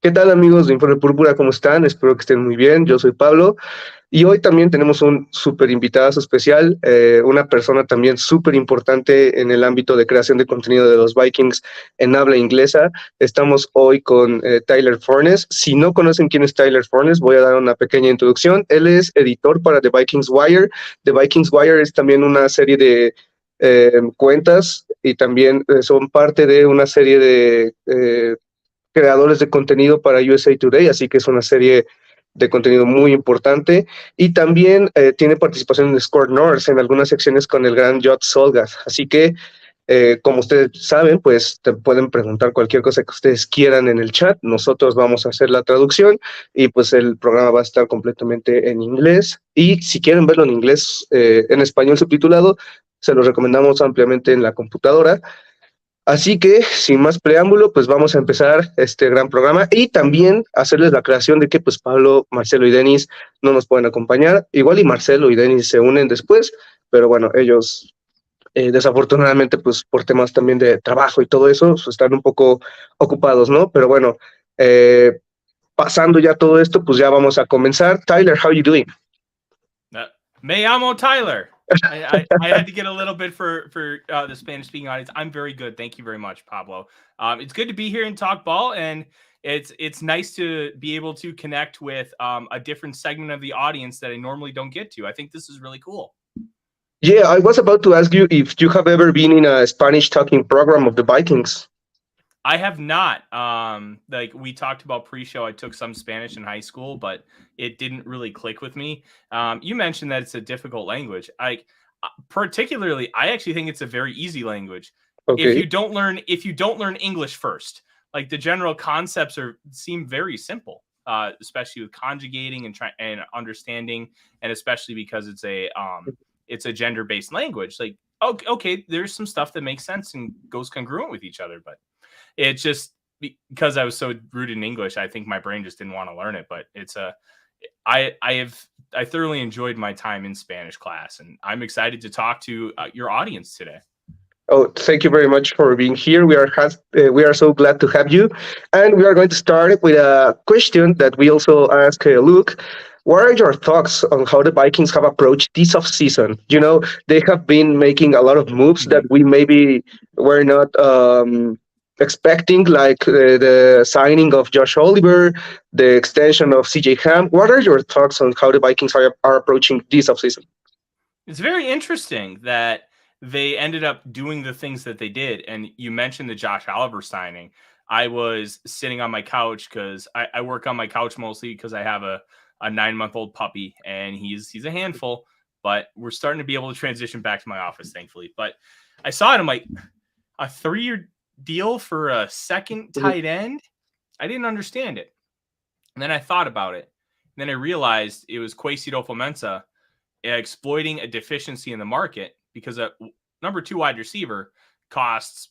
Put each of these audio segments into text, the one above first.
¿Qué tal amigos de Informe Púrpura? ¿Cómo están? Espero que estén muy bien. Yo soy Pablo y hoy también tenemos un súper invitado especial, una persona también súper importante en el ámbito de creación de contenido de los Vikings en habla inglesa. Estamos hoy con Tyler Forness. Si no conocen quién es Tyler Forness, voy a dar una pequeña introducción. Él es editor para The Vikings Wire. The Vikings Wire es también una serie de cuentas y también son parte de una serie de creadores de contenido para USA Today, así que es una serie de contenido muy importante. Y también tiene participación en Score North en algunas secciones con el gran Jot Solgas. Así que, como ustedes saben, pues te pueden preguntar cualquier cosa que ustedes quieran en el chat. Nosotros vamos a hacer la traducción y pues el programa va a estar completamente en inglés. Y si quieren verlo en inglés, en español subtitulado, se los recomendamos ampliamente en la computadora. Así que, sin más preámbulo, pues vamos a empezar este gran programa y también hacerles la aclaración de que pues Pablo, Marcelo y Denis no nos pueden acompañar. Igual y Marcelo y Denis se unen después, pero bueno, ellos desafortunadamente pues por temas también de trabajo y todo eso pues, están un poco ocupados, ¿no? Pero bueno, pasando ya todo esto, pues ya vamos a comenzar. Tyler, how are you doing? Me llamo Tyler. I had to get a little bit for the Spanish speaking audience. I'm very good. Thank you very much, Pablo. It's good to be here and talk ball, and it's nice to be able to connect with a different segment of the audience that I normally don't get to. I think this is really cool. Yeah, I was about to ask you if you have ever been in a Spanish talking program of the Vikings. I have not. Like we talked about pre-show, I took some Spanish in high school, but it didn't really click with me. You mentioned that it's a difficult language. Particularly, I actually think it's a very easy language. Okay. If you don't learn English first, like the general concepts seem very simple, especially with conjugating and understanding, and especially because it's a gender-based language. Like okay, there's some stuff that makes sense and goes congruent with each other, but it's just because I was so rooted in English, I think my brain just didn't want to learn it. But I thoroughly enjoyed my time in Spanish class, and I'm excited to talk to your audience today. Oh, thank you very much for being here. We are so glad to have you, and we are going to start with a question that we also ask Luke. What are your thoughts on how the Vikings have approached this offseason? You know, they have been making a lot of moves that we maybe were not expecting, like the signing of Josh Oliver, the extension of CJ Ham. What are your thoughts on how the Vikings are approaching this offseason? It's very interesting that they ended up doing the things that they did. And you mentioned the Josh Oliver signing. I was sitting on my couch because I work on my couch mostly because I have a 9-month-old puppy and he's a handful, but we're starting to be able to transition back to my office, thankfully. But I saw it. I'm like, a 3-year deal for a second tight end? I didn't understand it. And then I thought about it. And then I realized it was Kwesi Adofo-Mensah exploiting a deficiency in the market because a number 2 wide receiver costs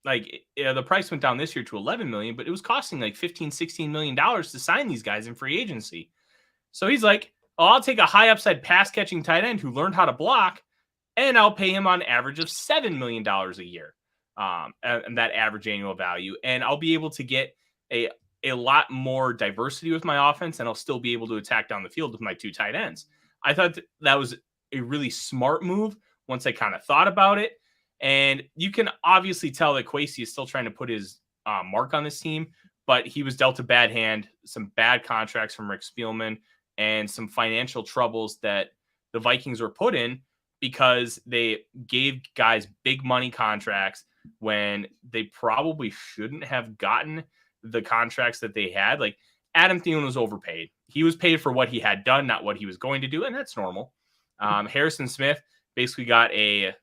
the price went down this year to $11 million, but it was costing like $15-16 million to sign these guys in free agency. So he's like, oh, I'll take a high upside pass catching tight end who learned how to block, and I'll pay him on average of $7 million a year. And that average annual value. And I'll be able to get a lot more diversity with my offense, and I'll still be able to attack down the field with my 2 tight ends. I thought that was a really smart move once I kind of thought about it. And you can obviously tell that Kwesi is still trying to put his mark on this team, but he was dealt a bad hand, some bad contracts from Rick Spielman, and some financial troubles that the Vikings were put in because they gave guys big money contracts when they probably shouldn't have gotten the contracts that they had. Like Adam Thielen was overpaid. He was paid for what he had done, not what he was going to do, and that's normal. Harrison Smith basically got I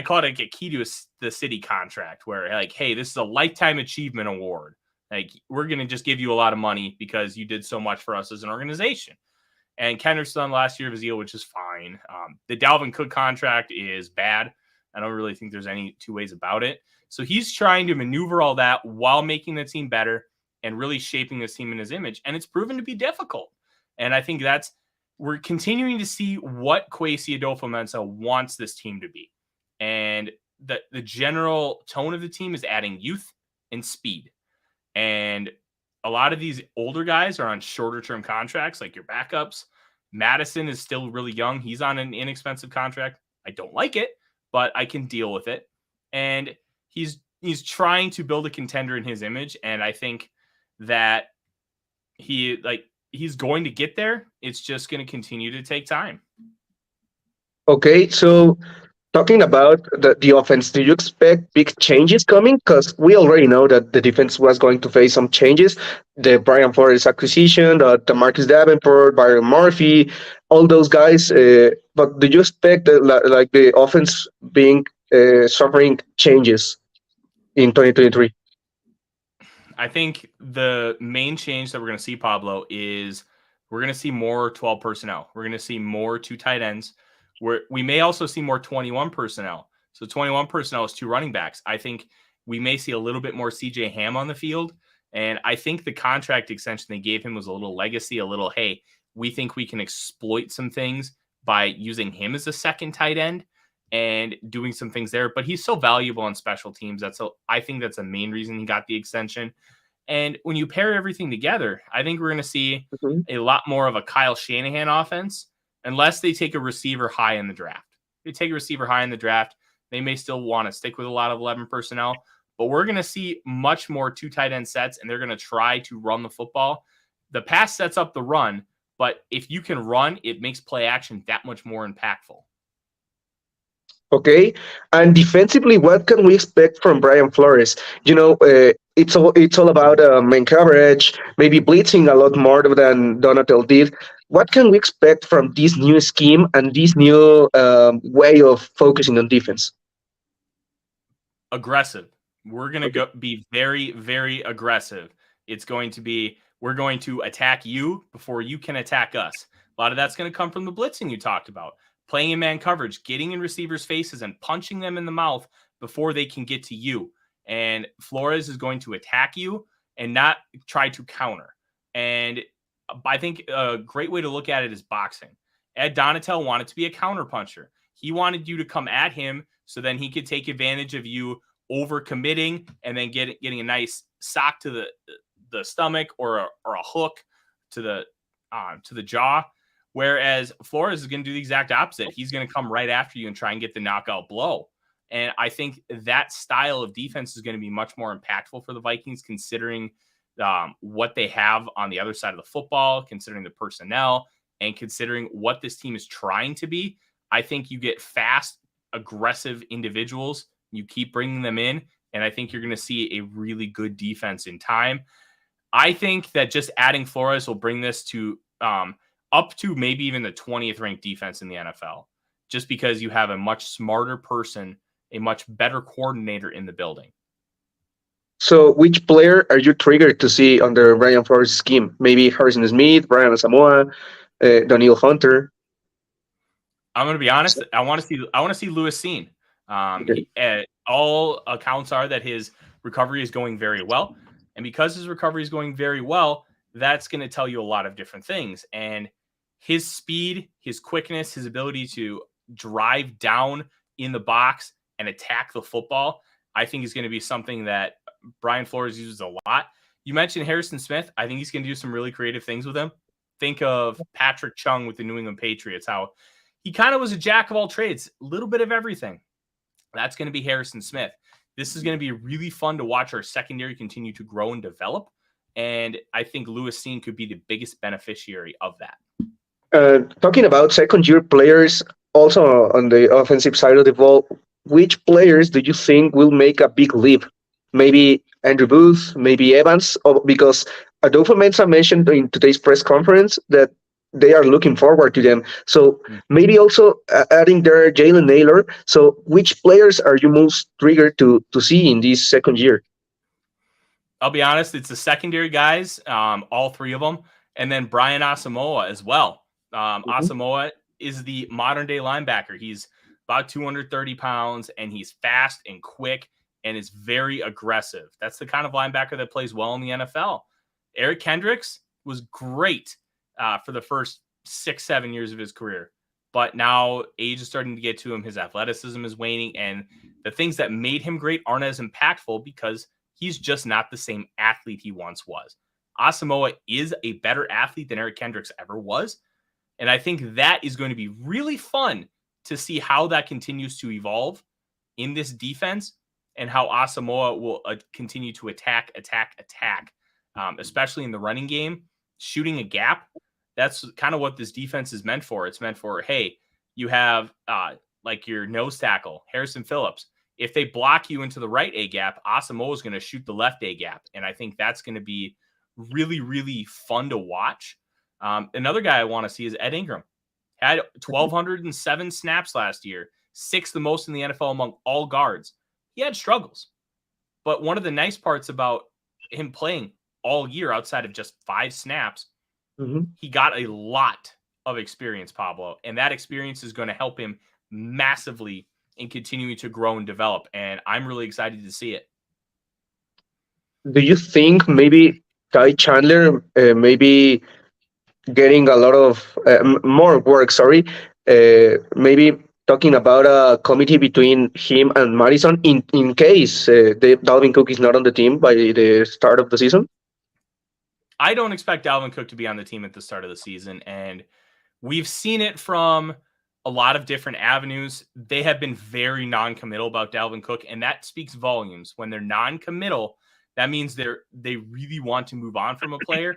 call it a key to the city contract where like, hey, this is a lifetime achievement award. Like we're going to just give you a lot of money because you did so much for us as an organization. And Kendrick's done last year of his deal, which is fine. The Dalvin Cook contract is bad. I don't really think there's any 2 ways about it. So he's trying to maneuver all that while making the team better and really shaping this team in his image. And it's proven to be difficult. And I think we're continuing to see what Kwesi Adofo-Mensah wants this team to be. And the general tone of the team is adding youth and speed. And a lot of these older guys are on shorter term contracts, like your backups. Madison is still really young. He's on an inexpensive contract. I don't like it, but I can deal with it. And he's trying to build a contender in his image. And I think that he's going to get there. It's just going to continue to take time. Okay, so talking about the offense, do you expect big changes coming? Because we already know that the defense was going to face some changes. The Brian Flores acquisition, the Marcus Davenport, Byron Murphy, all those guys. But do you expect like the offense being suffering changes in 2023? I think the main change that we're going to see, Pablo, is we're going to see more 12 personnel. We're going to see more 2 tight ends. We may also see more 21 personnel. So 21 personnel is 2 running backs. I think we may see a little bit more CJ Ham on the field. And I think the contract extension they gave him was a little legacy, a little, hey, we think we can exploit some things by using him as a second tight end and doing some things there. But he's so valuable on special teams. I think that's the main reason he got the extension. And when you pair everything together, I think we're going to see a lot more of a Kyle Shanahan offense, unless they take a receiver high in the draft. If they take a receiver high in the draft, they may still want to stick with a lot of 11 personnel, but we're going to see much more 2 tight end sets, and they're going to try to run the football. The pass sets up the run, but if you can run, it makes play action that much more impactful. Okay, and defensively, what can we expect from Brian Flores? It's all about man coverage, maybe blitzing a lot more than Donatel did. What can we expect from this new scheme and this new way of focusing on defense? Aggressive. We're going to be very, very aggressive. It's going to be, we're going to attack you before you can attack us. A lot of that's going to come from the blitzing you talked about. Playing in man coverage, getting in receivers' faces and punching them in the mouth before they can get to you. And Flores is going to attack you and not try to counter. And I think a great way to look at it is boxing. Ed Donatel wanted to be a counter puncher. He wanted you to come at him so then he could take advantage of you overcommitting and then getting a nice sock to the stomach or a hook to the jaw. Whereas Flores is going to do the exact opposite. He's going to come right after you and try and get the knockout blow. And I think that style of defense is going to be much more impactful for the Vikings, considering what they have on the other side of the football, considering the personnel, and considering what this team is trying to be. I think you get fast, aggressive individuals. You keep bringing them in, and I think you're going to see a really good defense in time. I think that just adding Flores will bring this to up to maybe even the 20th ranked defense in the NFL, just because you have a much smarter person, a much better coordinator in the building. So, which player are you triggered to see under Brian Flores' scheme? Maybe Harrison Smith, Brian Asamoah, Daniel Hunter. I'm going to be honest. I want to see Lewis Cine. Okay. All accounts are that his recovery is going very well, and because his recovery is going very well, that's going to tell you a lot of different things. And his speed, his quickness, his ability to drive down in the box and attack the football, I think is going to be something that Brian Flores uses a lot. You mentioned Harrison Smith. I think he's going to do some really creative things with him. Think of Patrick Chung with the New England Patriots, how he kind of was a jack of all trades, a little bit of everything. That's going to be Harrison Smith. This is going to be really fun to watch our secondary continue to grow and develop. And I think Lewis Cine could be the biggest beneficiary of that. Talking about second-year players, also on the offensive side of the ball, which players do you think will make a big leap? Maybe Andrew Booth, maybe Evans, because Adolfo Mensa mentioned in today's press conference that they are looking forward to them. So maybe also adding there Jalen Naylor. So which players are you most triggered to see in this second year? I'll be honest, it's the secondary guys, all 3 of them, and then Brian Asamoah as well. Asamoah is the modern day linebacker. He's about 230 pounds, and he's fast and quick and is very aggressive. That's the kind of linebacker that plays well in the NFL. Eric Kendricks was great for the first 6-7 years of his career, but now age is starting to get to him. His athleticism is waning, and the things that made him great aren't as impactful because He's just not the same athlete he once was. Asamoah is a better athlete than Eric Kendricks ever was. And I think that is going to be really fun to see how that continues to evolve in this defense and how Asamoah will continue to attack, especially in the running game, shooting a gap. That's kind of what this defense is meant for. It's meant for, hey, you have like your nose tackle, Harrison Phillips. If they block you into the right A gap, Asamoah is going to shoot the left A gap. And I think that's going to be really, really fun to watch. Another guy I want to see is Ed Ingram. Had 1,207 snaps last year, sixth the most in the NFL among all guards. He had struggles. But one of the nice parts about him playing all year outside of just 5 snaps, he got a lot of experience, Pablo. And that experience is going to help him massively in continuing to grow and develop. And I'm really excited to see it. Do you think maybe Ty Chandler maybe getting a lot of more work? Sorry, maybe talking about a committee between him and Madison in case Dalvin Cook is not on the team by the start of the season. I don't expect Dalvin Cook to be on the team at the start of the season, and we've seen it from a lot of different avenues. They have been very non-committal about Dalvin Cook, and that speaks volumes. When they're non-committal, that means they really want to move on from a player.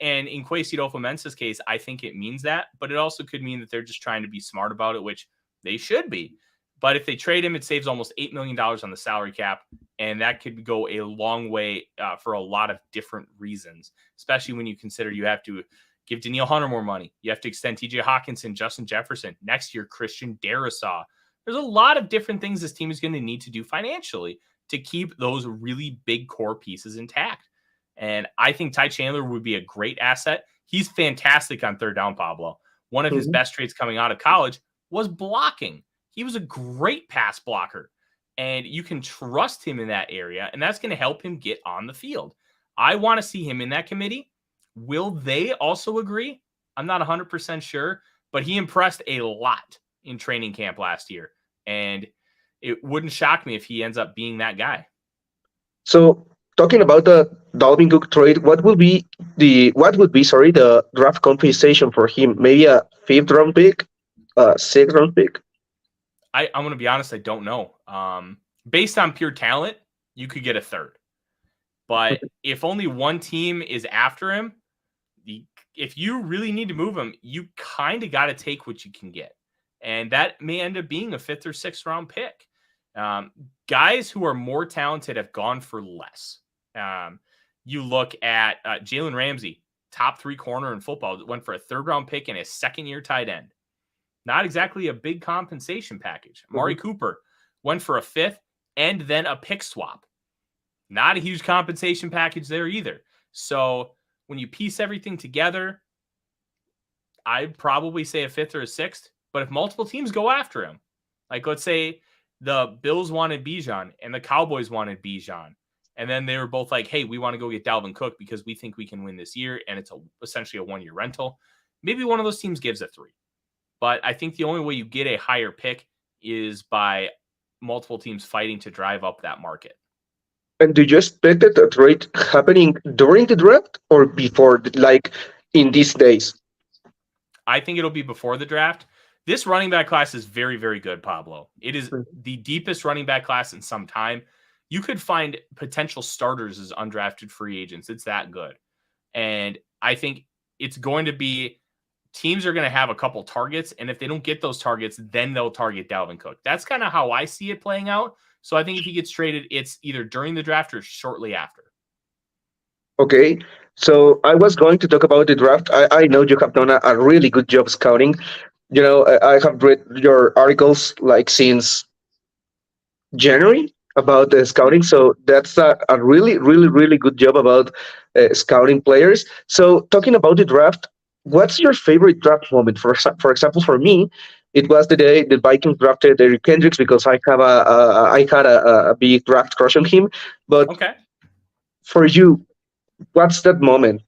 And in Kwesi Adolfo-Mensah's case, I think it means that, but it also could mean that they're just trying to be smart about it, which they should be. But if they trade him, it saves almost $8 million on the salary cap, and that could go a long way for a lot of different reasons, especially when you consider you have to give Danielle Hunter more money. You have to extend TJ Hawkinson, Justin Jefferson. Next year, Christian Darrisaw. There's a lot of different things this team is going to need to do financially to keep those really big core pieces intact. And I think Ty Chandler would be a great asset. He's fantastic on third down, Pablo. One of his best traits coming out of college was blocking. He was a great pass blocker, and you can trust him in that area, and that's going to help him get on the field. I want to see him in that committee. Will they also agree? I'm not 100% sure, but he impressed a lot in training camp last year, and it wouldn't shock me if he ends up being that guy. So, talking about the Dalvin Cook trade, what would be the draft compensation for him? Maybe a 5th round pick, a 6th round pick. I'm going to be honest, I don't know. Based on pure talent, you could get a 3rd. But if only one team is after him, if you really need to move him, you kind of got to take what you can get. And that may end up being a 5th or 6th round pick. Guys who are more talented have gone for less. You look at Jalen Ramsey, top 3 corner in football, went for a 3rd round pick and a 2nd-year tight end. Not exactly a big compensation package. Amari Cooper went for a 5th and then a pick swap. Not a huge compensation package there either. So when you piece everything together, I'd probably say a 5th or a 6th. But if multiple teams go after him, like let's say the Bills wanted Bijan and the Cowboys wanted Bijan, and then they were both like, hey, we want to go get Dalvin Cook because we think we can win this year, and it's essentially a 1-year rental. Maybe one of those teams gives a 3. But I think the only way you get a higher pick is by multiple teams fighting to drive up that market. And do you expect that trade happening during the draft or before, like in these days? I think it'll be before the draft. This running back class is very, very good, Pablo. It is the deepest running back class in some time. You could find potential starters as undrafted free agents. It's that good. And I think it's going to be teams are going to have a couple targets. And if they don't get those targets, then they'll target Dalvin Cook. That's kind of how I see it playing out. So I think if he gets traded, it's either during the draft or shortly after. Okay. So I was going to talk about the draft. I know you have done a really good job scouting. You know, I have read your articles like since January about the scouting. So that's a really, really, really good job about scouting players. So talking about the draft, what's your favorite draft moment? For example, for me, it was the day the Vikings drafted Eric Kendricks because I had a big draft crush on him. But for you, what's that moment?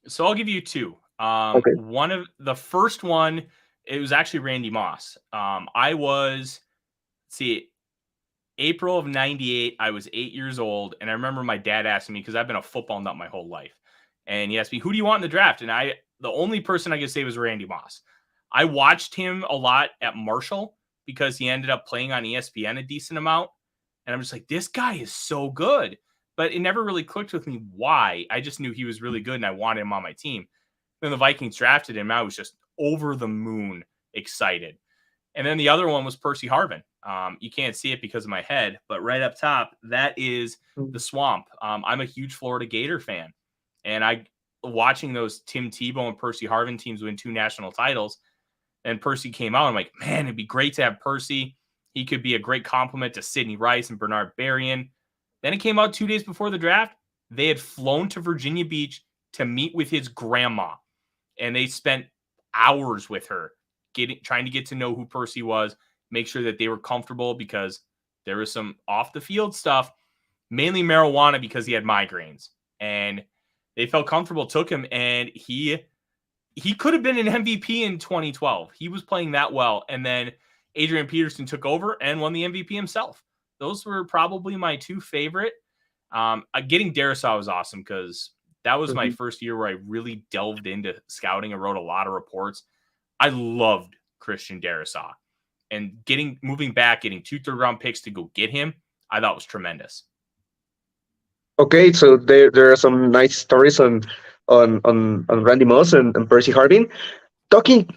So I'll give you 2. One of the first one, it was actually Randy Moss. I was April of 98, I was 8 years old. And I remember my dad asking me, because I've been a football nut my whole life. And he asked me, who do you want in the draft? And the only person I could say was Randy Moss. I watched him a lot at Marshall because he ended up playing on ESPN a decent amount. And I'm just like, this guy is so good. But it never really clicked with me why. I just knew he was really good and I wanted him on my team. Then the Vikings drafted him. I was just over the moon excited. And then the other one was Percy Harvin. You can't see it because of my head, but right up top, that is the Swamp. I'm a huge Florida Gator fan. And watching those Tim Tebow and Percy Harvin teams win 2 national titles, and Percy came out, I'm like, man, it'd be great to have Percy. He could be a great compliment to Sidney Rice and Bernard Berrien. Then it came out 2 days before the draft. They had flown to Virginia Beach to meet with his grandma, and they spent hours with her trying to get to know who Percy was, make sure that they were comfortable, because there was some off the field stuff, mainly marijuana, because he had migraines, and they felt comfortable, took him, and he could have been an MVP in 2012. He was playing that well. And then Adrian Peterson took over and won the MVP himself. Those were probably my 2 favorite. Getting Darrisaw was awesome because that was my first year where I really delved into scouting and wrote a lot of reports. I loved Christian Darrisaw, and moving back, getting 2 third-round picks to go get him, I thought was tremendous. Okay, so there are some nice stories on Randy Moss and Percy Harvin. Talking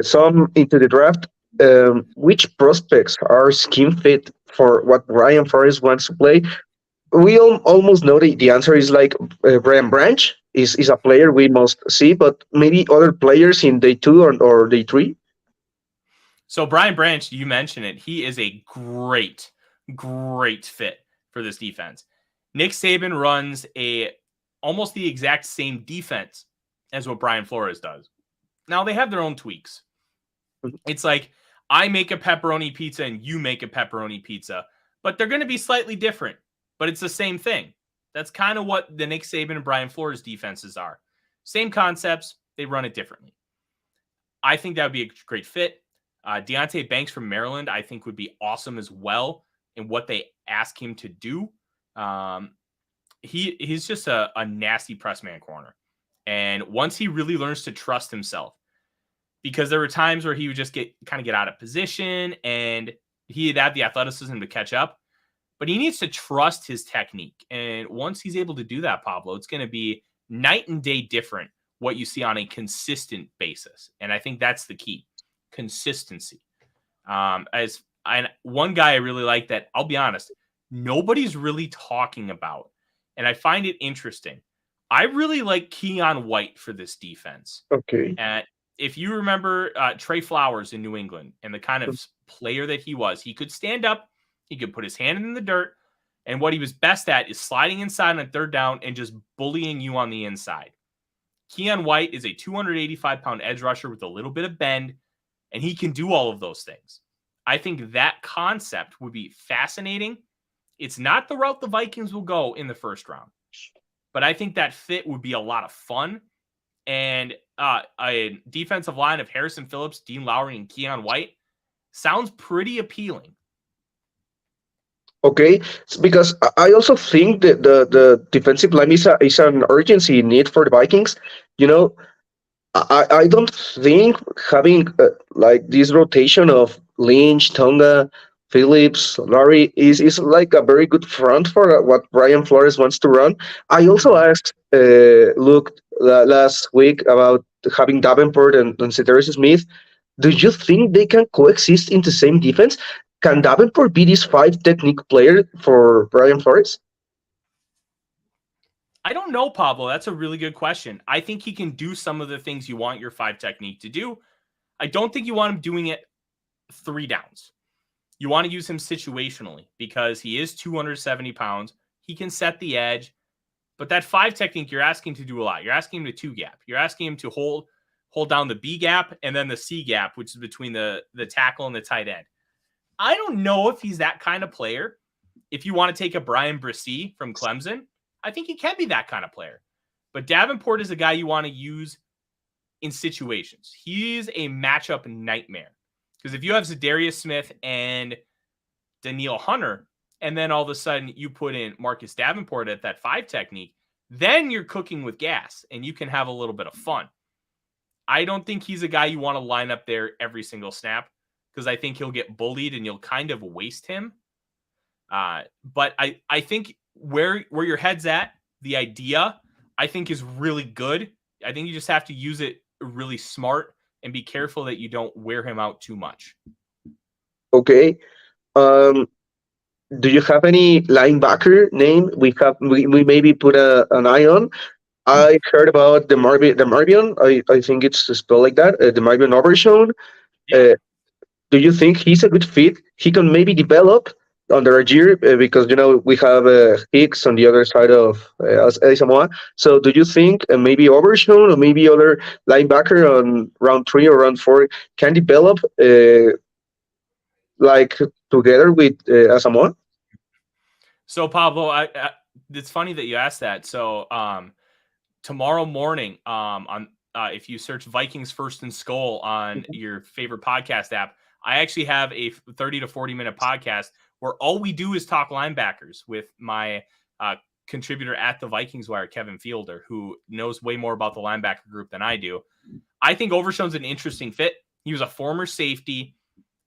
some into the draft, which prospects are scheme fit for what Brian Flores wants to play? We almost know the answer is like Brian Branch is a player we must see, but maybe other players in day 2 or day 3. So Brian Branch, you mentioned it. He is a great fit for this defense. Nick Saban runs almost the exact same defense as what Brian Flores does. Now, they have their own tweaks. It's like, I make a pepperoni pizza and you make a pepperoni pizza, but they're going to be slightly different, but it's the same thing. That's kind of what the Nick Saban and Brian Flores defenses are. Same concepts, they run it differently. I think that would be a great fit. Deonte Banks from Maryland, I think, would be awesome as well in what they ask him to do. He's just a nasty press man corner. And once he really learns to trust himself, because there were times where he would just get out of position and he'd have the athleticism to catch up, but he needs to trust his technique. And once he's able to do that, Pablo, it's going to be night and day different what you see on a consistent basis. And I think that's the key, consistency. One guy I really like that, I'll be honest, nobody's really talking about, and I find it interesting. I really like Keon White for this defense. Okay. If you remember Trey Flowers in New England and the kind of player that he was, he could stand up, he could put his hand in the dirt, and what he was best at is sliding inside on 3rd down and just bullying you on the inside. Keon White is a 285-pound edge rusher with a little bit of bend, and he can do all of those things. I think that concept would be fascinating. It's not the route the Vikings will go in the 1st round, but I think that fit would be a lot of fun. And a defensive line of Harrison Phillips, Dean Lowry, and Keon White sounds pretty appealing. Okay, because I also think that the defensive line is an urgency need for the Vikings. You know, I don't think having like this rotation of Lynch, Tonga, Phillips, Larry is like a very good front for what Brian Flores wants to run. I also asked Luke last week about having Davenport and Cedarius Smith. Do you think they can coexist in the same defense? Can Davenport be this 5 technique player for Brian Flores? I don't know, Pablo. That's a really good question. I think he can do some of the things you want your 5 technique to do. I don't think you want him doing it 3 downs. You want to use him situationally because he is 270 pounds. He can set the edge. But that 5 technique, you're asking him to do a lot. You're asking him to 2 gap. You're asking him to hold down the B gap and then the C gap, which is between the tackle and the tight end. I don't know if he's that kind of player. If you want to take a Brian Bresee from Clemson, I think he can be that kind of player. But Davenport is a guy you want to use in situations. He's a matchup nightmare. Because if you have Za'Darius Smith and Danielle Hunter, and then all of a sudden you put in Marcus Davenport at that 5 technique, then you're cooking with gas and you can have a little bit of fun. I don't think he's a guy you want to line up there every single snap because I think he'll get bullied and you'll kind of waste him. But I think where your head's at, the idea, I think is really good. I think you just have to use it really smart and be careful that you don't wear him out too much. Okay. Do you have any linebacker name we maybe put an eye on? I heard about the Marvion. I think it's spelled like that. The Marvion Overshown. Yeah. Do you think he's a good fit? He can maybe develop under a year because we have Hicks on the other side of Samoa. So do you think maybe Overshown or maybe other linebacker on round 3 or round 4 can develop like together with Samoa? So Pablo, it's funny that you asked that. So tomorrow morning, on if you search Vikings First and Skull on your favorite podcast app, I actually have a 30 to 40 minute podcast where all we do is talk linebackers with my contributor at the Vikings Wire, Kevin Fielder, who knows way more about the linebacker group than I do. I think Overshown's an interesting fit. He was a former safety,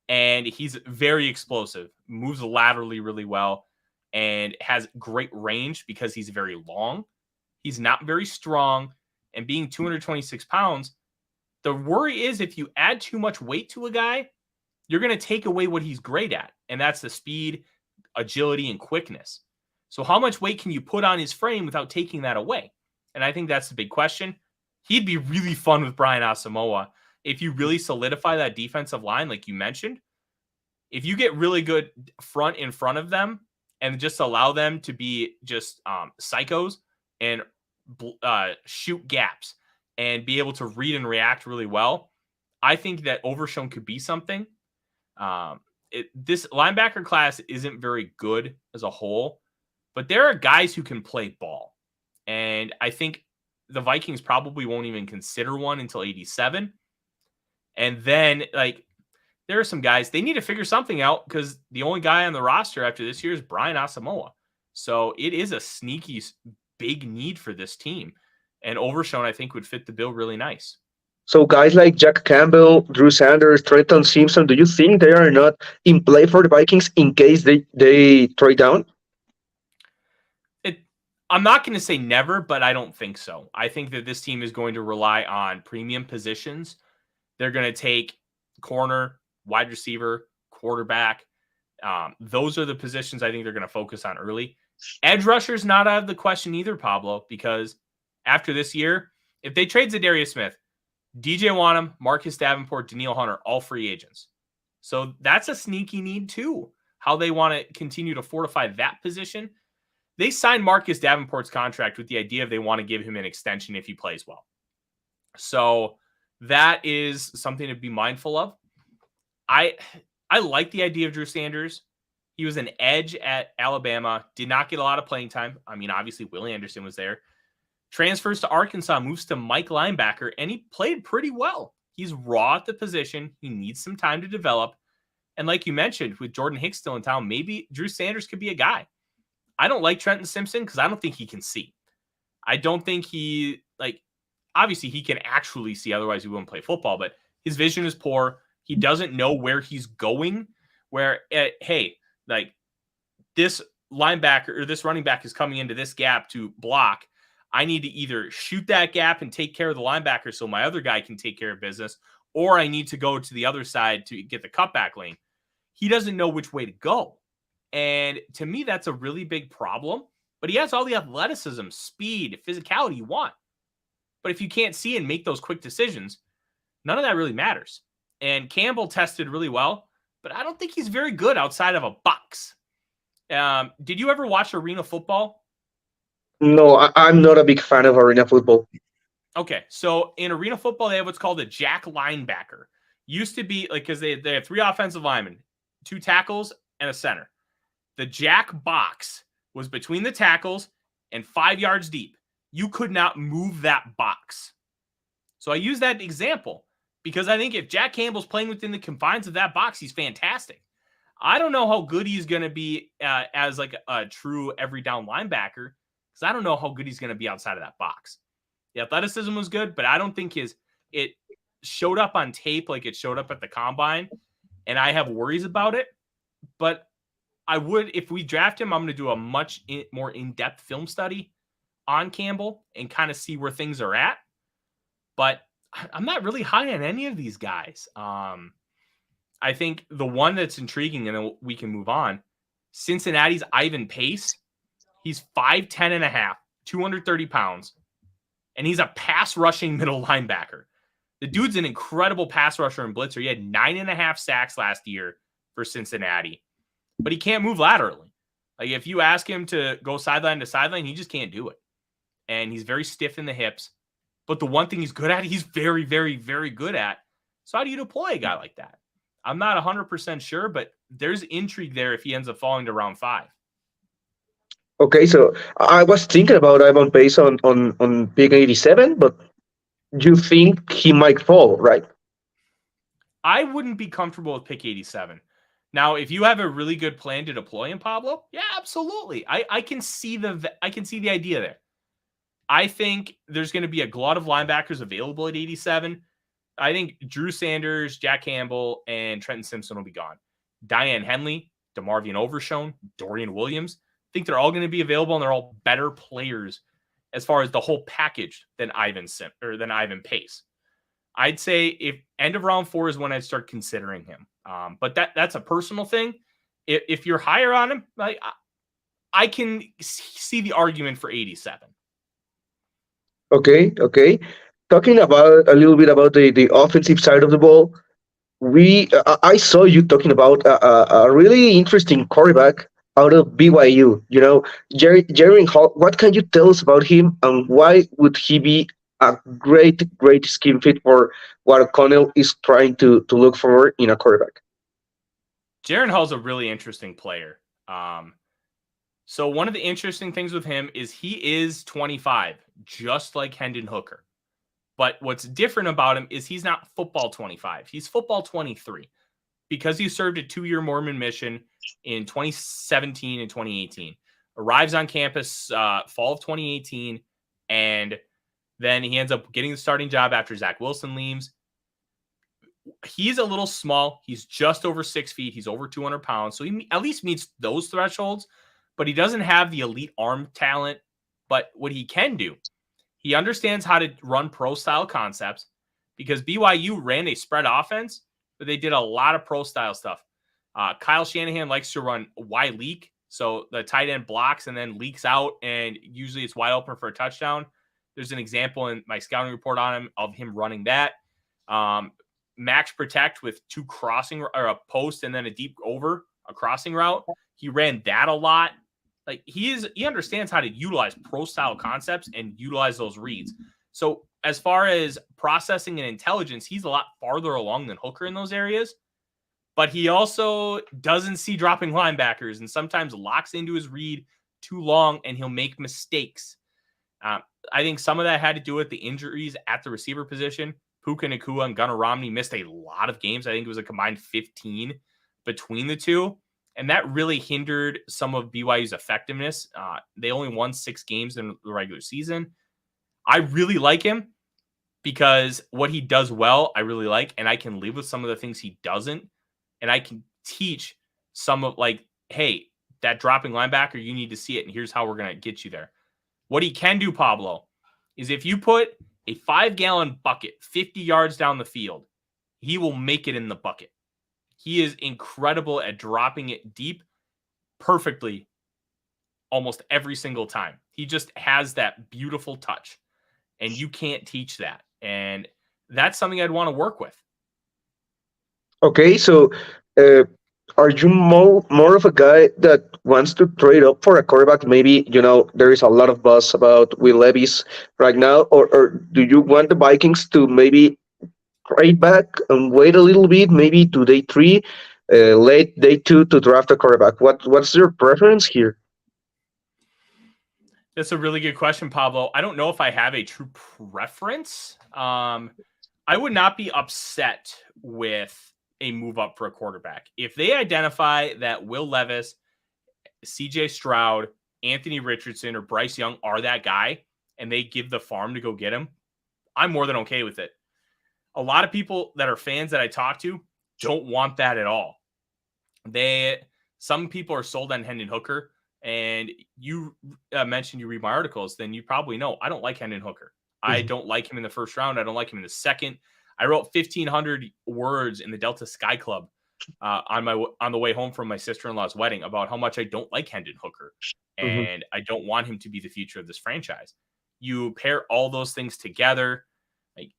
and he's very explosive, moves laterally really well, and has great range because he's very long. He's not very strong, and being 226 pounds, the worry is if you add too much weight to a guy, you're going to take away what he's great at, and that's the speed, agility, and quickness. So how much weight can you put on his frame without taking that away? And I think that's the big question. He'd be really fun with Brian Asamoah if you really solidify that defensive line, like you mentioned. If you get really good front in front of them and just allow them to be just psychos and shoot gaps and be able to read and react really well, I think that Overshown could be something. This linebacker class isn't very good as a whole, but there are guys who can play ball. And I think the Vikings probably won't even consider one until 87. And then, there are some guys, they need to figure something out because the only guy on the roster after this year is Brian Asamoah. So it is a sneaky big need for this team. And Overshown, I think, would fit the bill really nice. So guys like Jack Campbell, Drew Sanders, Trenton Simpson, do you think they are not in play for the Vikings in case they trade down? I'm not going to say never, but I don't think so. I think that this team is going to rely on premium positions. They're going to take corner, wide receiver, quarterback. Those are the positions I think they're going to focus on early. Edge rusher's not out of the question either, Pablo, because after this year, if they trade Zadarius Smith, DJ Wanham, Marcus Davenport, Danielle Hunter, all free agents. So that's a sneaky need too, how they want to continue to fortify that position. They signed Marcus Davenport's contract with the idea of they want to give him an extension if he plays well. So that is something to be mindful of. I like the idea of Drew Sanders. He was an edge at Alabama, did not get a lot of playing time. I mean, obviously, Willie Anderson was there. Transfers to Arkansas, moves to Mike linebacker, and he played pretty well. He's raw at the position. He needs some time to develop. And like you mentioned, with Jordan Hicks still in town, maybe Drew Sanders could be a guy. I don't like Trenton Simpson because I don't think he can see. I don't think obviously he can actually see, otherwise he wouldn't play football, but his vision is poor. He doesn't know where he's going, this linebacker or this running back is coming into this gap to block. I need to either shoot that gap and take care of the linebacker so my other guy can take care of business, or I need to go to the other side to get the cutback lane. He doesn't know which way to go. And to me, that's a really big problem. But he has all the athleticism, speed, physicality you want. But if you can't see and make those quick decisions, none of that really matters. And Campbell tested really well, but I don't think he's very good outside of a box. Did you ever watch Arena Football? No, I'm not a big fan of Arena Football. Okay, so in Arena Football, they have what's called a jack linebacker. Used to be because they have 3 offensive linemen, 2 tackles, and a center. The jack box was between the tackles and 5 yards deep. You could not move that box. So I use that example because I think if Jack Campbell's playing within the confines of that box, he's fantastic. I don't know how good he's going to be as like a true every down linebacker, because I don't know how good he's going to be outside of that box. The athleticism was good, but I don't think it showed up on tape like it showed up at the combine, and I have worries about it. But I would, if we draft him, I'm going to do a much more in-depth film study on Campbell and kind of see where things are at. But I'm not really high on any of these guys. I think the one that's intriguing, and then we can move on, Cincinnati's Ivan Pace. He's 5'10 and a half, 230 pounds, and he's a pass rushing middle linebacker. The dude's an incredible pass rusher and blitzer. He had 9.5 sacks last year for Cincinnati, but he can't move laterally. Like if you ask him to go sideline to sideline, he just can't do it. And he's very stiff in the hips. But the one thing he's good at, he's very, very, very good at. So how do you deploy a guy like that? I'm not 100% sure, but there's intrigue there if he ends up falling to round 5. Okay, so I was thinking about Ivan Pace on pick 87, but you think he might fall, right? I wouldn't be comfortable with pick 87. Now, if you have a really good plan to deploy him, Pablo, yeah, absolutely. I can see the idea there. I think there's going to be a glut of linebackers available at 87. I think Drew Sanders, Jack Campbell, and Trenton Simpson will be gone. Diane Henley, DeMarvion Overshone, Dorian Williams, I think they're all going to be available, and they're all better players as far as the whole package than Ivan Pace. I'd say if end of round 4 is when I'd start considering him. But that's a personal thing. If you're higher on him, I can see the argument for 87. Okay. Talking about a little bit about the offensive side of the ball, I saw you talking about a really interesting quarterback out of BYU. You know, Jerry Hall. What can you tell us about him, and why would he be a great scheme fit for what O'Connell is trying to look for in a quarterback? Jaron Hall's a really interesting player. So one of the interesting things with him is he is 25, just like Hendon Hooker. But what's different about him is he's not football 25. He's football 23 because he served a 2-year Mormon mission in 2017 and 2018. Arrives on campus fall of 2018, and then he ends up getting the starting job after Zach Wilson leaves. He's a little small. He's just over 6 feet. He's over 200 pounds. So he at least meets those thresholds, but he doesn't have the elite arm talent. But what he can do, he understands how to run pro-style concepts because BYU ran a spread offense, but they did a lot of pro-style stuff. Kyle Shanahan likes to run wide leak, so the tight end blocks and then leaks out, and usually it's wide open for a touchdown. There's an example in my scouting report on him of him running that. Max protect with 2 crossing or a post and then a deep over a crossing route. He ran that a lot. Like he understands how to utilize pro style concepts and utilize those reads. So as far as processing and intelligence, he's a lot farther along than Hooker in those areas. But he also doesn't see dropping linebackers and sometimes locks into his read too long, and he'll make mistakes. I think some of that had to do with the injuries at the receiver position. Puka Nacua and Gunnar Romney missed a lot of games. I think it was a combined 15 between the two. And that really hindered some of BYU's effectiveness. They only won 6 games in the regular season. I really like him because what he does well, I really like. And I can live with some of the things he doesn't. And I can teach some of hey, that dropping linebacker, you need to see it. And here's how we're going to get you there. What he can do, Pablo, is if you put a 5-gallon bucket 50 yards down the field, he will make it in the bucket. He is incredible at dropping it deep perfectly almost every single time. He just has that beautiful touch, and you can't teach that. And that's something I'd want to work with. Okay, so are you more of a guy that wants to trade up for a quarterback? Maybe, there is a lot of buzz about Will Levis right now, or do you want the Vikings to maybe trade back and wait a little bit, maybe to day 3, late day 2 to draft a quarterback? What's your preference here? That's a really good question, Pablo. I don't know if I have a true preference. I would not be upset with a move up for a quarterback. If they identify that Will Levis, CJ Stroud, Anthony Richardson, or Bryce Young are that guy, and they give the farm to go get him, I'm more than okay with it. A lot of people that are fans that I talk to don't want that at all. Some people are sold on Hendon Hooker, and you mentioned you read my articles, then you probably know I don't like Hendon Hooker. I don't like him in the first round. I don't like him in the second. I wrote 1,500 words in the Delta Sky Club on the way home from my sister-in-law's wedding about how much I don't like Hendon Hooker, and I don't want him to be the future of this franchise. You pair all those things together. Like,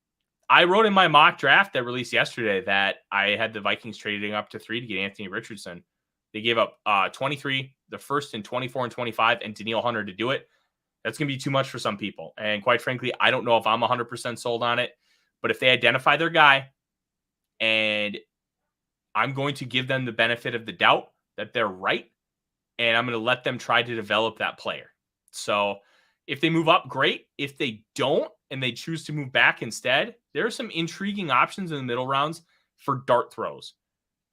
I wrote in my mock draft that released yesterday that I had the Vikings trading up to 3 to get Anthony Richardson. They gave up 23, the first in 24 and 25, and Danielle Hunter to do it. That's going to be too much for some people. And quite frankly, I don't know if I'm 100% sold on it. But if they identify their guy, and I'm going to give them the benefit of the doubt that they're right, and I'm going to let them try to develop that player. So if they move up, great. If they don't, and they choose to move back instead, there are some intriguing options in the middle rounds for dart throws.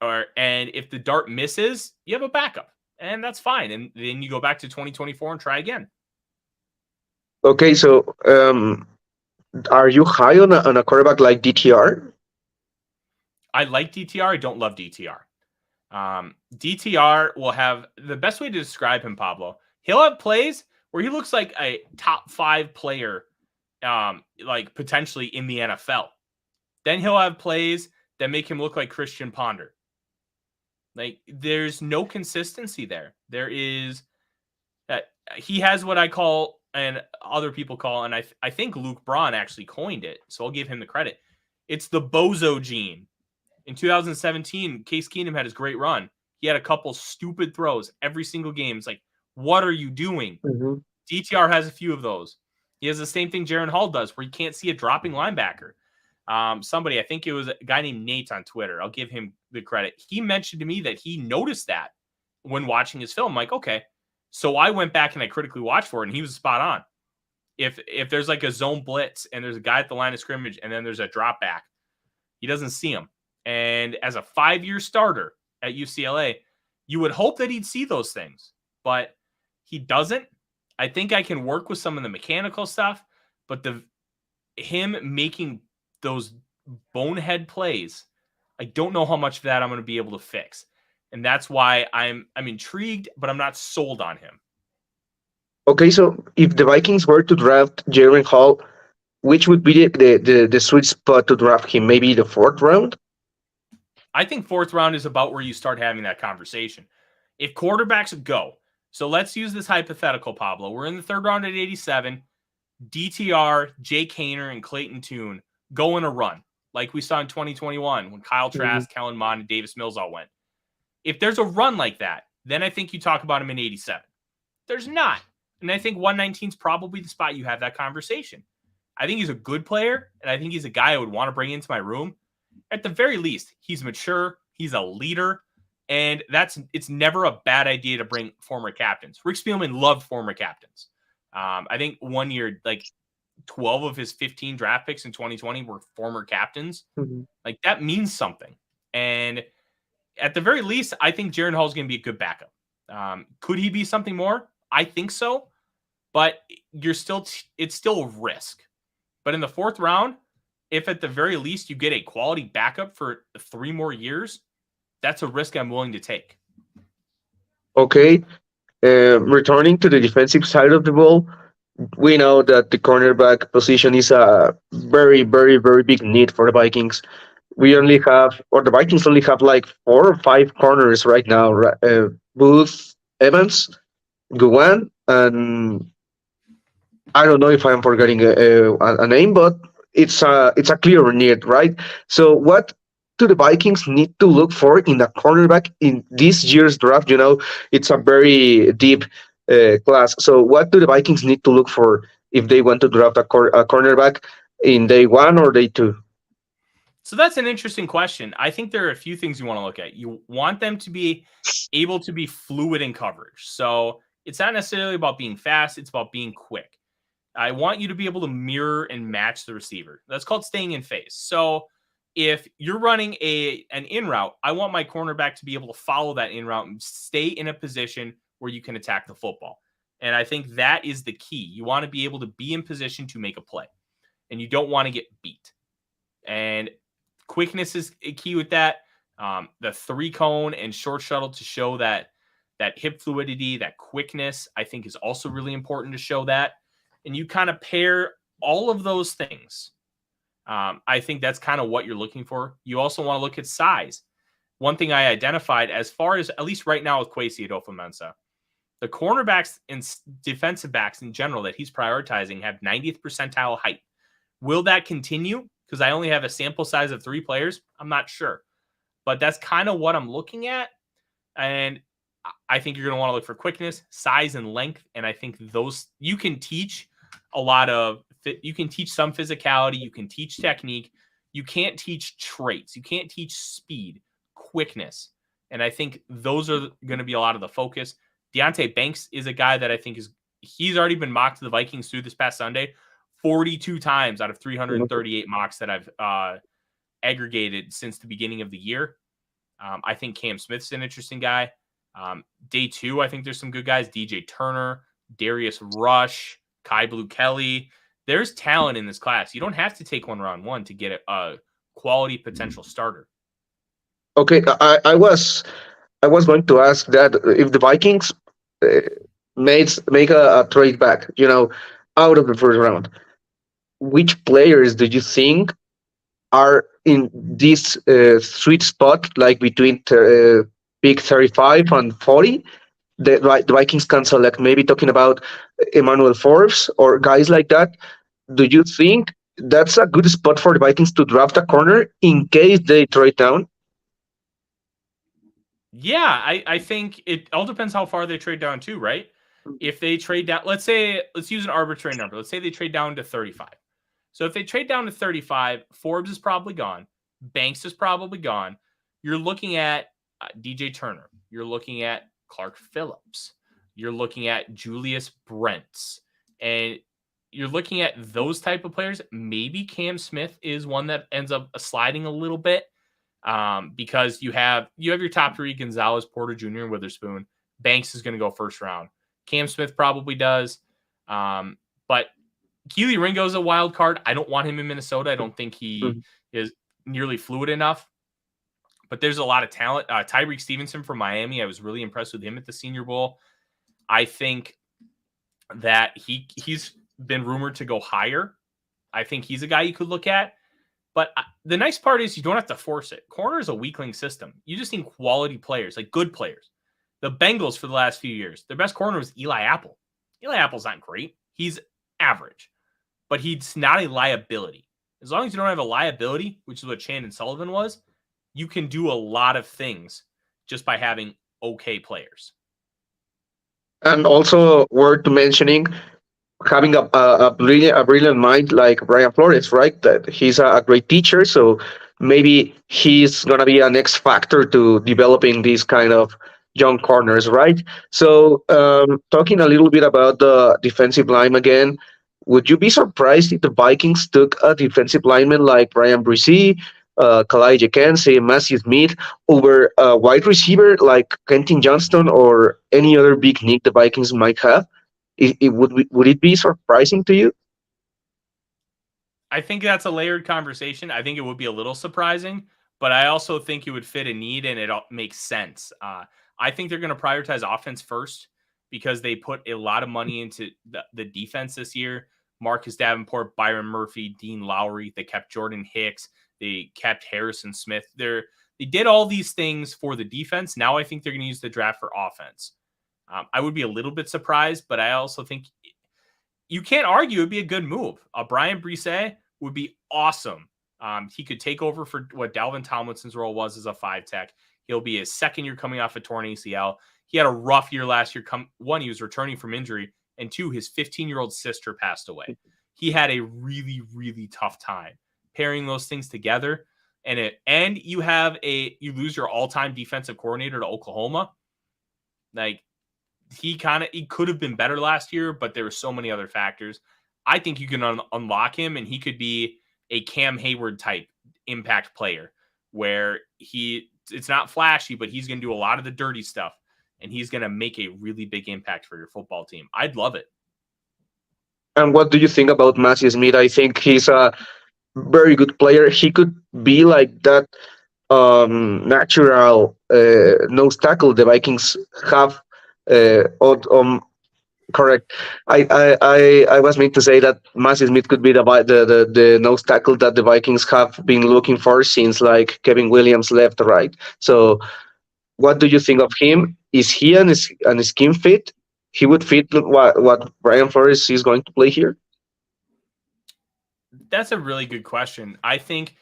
And if the dart misses, you have a backup, and that's fine. And then you go back to 2024 and try again. Okay, so are you high on a quarterback like DTR? I like DTR. I don't love DTR. DTR will have the best way to describe him, Pablo. He'll have plays where he looks like a top 5 player, like potentially in the NFL. Then he'll have plays that make him look like Christian Ponder. Like, there's no consistency there. There is that he has what I call, and other people call, and I think Luke Braun actually coined it, so I'll give him the credit. It's the bozo gene. In 2017, Case Keenum had his great run. He had a couple stupid throws every single game. It's like, what are you doing? DTR has a few of those. He has the same thing Jaren Hall does, where you can't see a dropping linebacker. Somebody, I think it was a guy named Nate on Twitter, I'll give him the credit. He mentioned to me that he noticed that when watching his film. I'm like, okay. So I went back and I critically watched for it, and he was spot on. If there's like a zone blitz and there's a guy at the line of scrimmage and then there's a drop back, he doesn't see him. And as a 5-year starter at UCLA, you would hope that he'd see those things, but he doesn't. I think I can work with some of the mechanical stuff, but him making those bonehead plays, I don't know how much of that I'm going to be able to fix. And that's why I'm intrigued, but I'm not sold on him. Okay, so if the Vikings were to draft Jaren Hall, which would be the sweet spot to draft him? Maybe the 4th round? I think 4th round is about where you start having that conversation. If quarterbacks go, so let's use this hypothetical, Pablo. We're in the 3rd round at 87. DTR, Jake Haener, and Clayton Tune go in a run, like we saw in 2021 when Kyle Trask, Kellen Mond, and Davis Mills all went. If there's a run like that, then I think you talk about him in 87. There's not. And I think 119 is probably the spot you have that conversation. I think he's a good player, and I think he's a guy I would want to bring into my room. At the very least, he's mature, he's a leader, and it's never a bad idea to bring former captains. Rick Spielman loved former captains. I think one year, like 12 of his 15 draft picks in 2020 were former captains. Like, that means something. And at the very least, I think Jaren Hall is going to be a good backup. Could he be something more? I think so, but it's still a risk. But in the 4th round, if at the very least you get a quality backup for 3 more years, that's a risk I'm willing to take. Okay. Returning to the defensive side of the ball, we know that the cornerback position is a very, very, very big need for the Vikings. The Vikings only have like 4 or 5 corners right now. Booth, Evans, Guan, and I don't know if I'm forgetting a name, but it's a clear need, right? So what do the Vikings need to look for in a cornerback in this year's draft? It's a very deep class. So what do the Vikings need to look for if they want to draft a cornerback in day 1 or day 2? So that's an interesting question. I think there are a few things you want to look at. You want them to be able to be fluid in coverage. So it's not necessarily about being fast. It's about being quick. I want you to be able to mirror and match the receiver. That's called staying in phase. So if you're running an in route, I want my cornerback to be able to follow that in route and stay in a position where you can attack the football. And I think that is the key. You want to be able to be in position to make a play, and you don't want to get beat. And quickness is a key with that. The 3-cone and short shuttle to show that hip fluidity, that quickness, I think is also really important to show that. And you kind of pair all of those things. I think that's kind of what you're looking for. You also want to look at size. One thing I identified as far as, at least right now with Kwesi Adofo-Mensah, the cornerbacks and defensive backs in general that he's prioritizing have 90th percentile height. Will that continue? Because I only have a sample size of 3 players. I'm not sure. But that's kind of what I'm looking at. And I think you're going to want to look for quickness, size, and length. And I think those you can teach you can teach some physicality. You can teach technique. You can't teach traits. You can't teach speed, quickness. And I think those are going to be a lot of the focus. Deonte Banks is a guy that I think he's already been mocked to the Vikings through this past Sunday 42 times out of 338 mocks that I've aggregated since the beginning of the year. I think Cam Smith's an interesting guy. Day 2, I think there's some good guys. DJ Turner, Darius Rush, Kai Blue Kelly. There's talent in this class. You don't have to take one round 1 to get a quality potential starter. Okay, I was going to ask that if the Vikings make a trade back, out of the first round, which players do you think are in this sweet spot, like between pick 35 and 40? The Vikings can select, maybe talking about Emmanuel Forbes or guys like that. Do you think that's a good spot for the Vikings to draft a corner in case they trade down? Yeah, I think it all depends how far they trade down too, right? If they trade down, let's use an arbitrary number. Let's say they trade down to 35. So if they trade down to 35, Forbes is probably gone. Banks is probably gone. You're looking at DJ Turner. You're looking at Clark Phillips. You're looking at Julius Brents. And you're looking at those type of players. Maybe Cam Smith is one that ends up sliding a little bit because you have your top 3, Gonzalez, Porter Jr., and Witherspoon. Banks is going to go first round. Cam Smith probably does. But Keely Ringo's a wild card. I don't want him in Minnesota. I don't think he is nearly fluid enough. But there's a lot of talent. Tyreek Stevenson from Miami, I was really impressed with him at the Senior Bowl. I think that he's been rumored to go higher. I think he's a guy you could look at. But the nice part is you don't have to force it. Corner is a weakling system. You just need quality players, like good players. The Bengals for the last few years, their best corner was Eli Apple. Eli Apple's not great. He's average. But he's not a liability. As long as you don't have a liability, which is what Chandon Sullivan was, you can do a lot of things just by having okay players. And also worth mentioning, having a brilliant mind like Brian Flores, right? That he's a great teacher, so maybe he's gonna be an X factor to developing these kind of young corners, right? So, talking a little bit about the defensive line again, would you be surprised if the Vikings took a defensive lineman like Brian Bresee, Kalai Jekense, Matthew Smith over a wide receiver like Kenton Johnston or any other big nick the Vikings might have? Would it be surprising to you? I think that's a layered conversation. I think it would be a little surprising, but I also think it would fit a need and it makes sense. I think they're going to prioritize offense first because they put a lot of money into the defense this year. Marcus Davenport, Byron Murphy, Dean Lowry. They kept Jordan Hicks. They kept Harrison Smith. They did all these things for the defense. Now I think they're going to use the draft for offense. I would be a little bit surprised, but I also think you can't argue it'd be a good move. Brian Bresee would be awesome. He could take over for what Dalvin Tomlinson's role was as a 5-tech. He'll be his second year coming off a torn ACL. He had a rough year last year. One, he was returning from injury, and 2, his 15-year-old sister passed away. He had a really, really tough time pairing those things together. And you lose your all-time defensive coordinator to Oklahoma. Like, he could have been better last year, but there were so many other factors. I think you can unlock him, and he could be a Cam Hayward type impact player where it's not flashy, but he's going to do a lot of the dirty stuff and he's going to make a really big impact for your football team. I'd love it. And what do you think about Massey Smith? I think he's a very good player. He could be like that natural nose tackle the Vikings have. Correct. I was meant to say that Massey Smith could be the nose tackle that the Vikings have been looking for since like Kevin Williams left, right? So, what do you think of him? Is he an scheme fit? He would fit what Brian Flores is going to play here. That's a really good question. I think